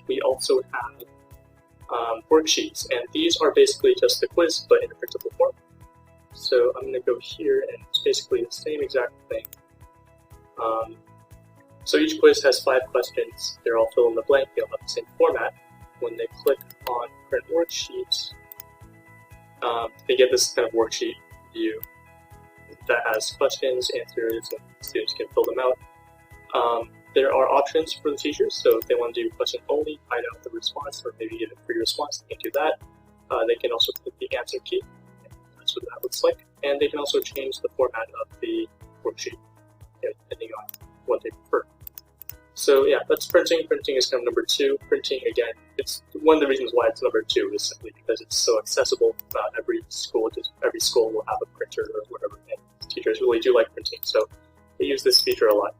we also have worksheets, and these are basically just the quiz but in a printable form. So I'm going to go here, and it's basically the same exact thing. So each quiz has 5 questions. They're all fill in the blank. They all have the same format. When they click on print worksheets, they get this kind of worksheet view that has questions, answers, and students can fill them out. There are options for the teachers, so if they want to do question only, find out the response, or maybe get a free response, they can do that. They can also click the answer key. That's what that looks like. And they can also change the format of the worksheet, depending on what they prefer. So yeah, that's printing. Printing is kind of number 2. Printing, again, it's one of the reasons why it's number 2 is simply because it's so accessible. Every school will have a printer or whatever, and teachers really do like printing, so they use this feature a lot.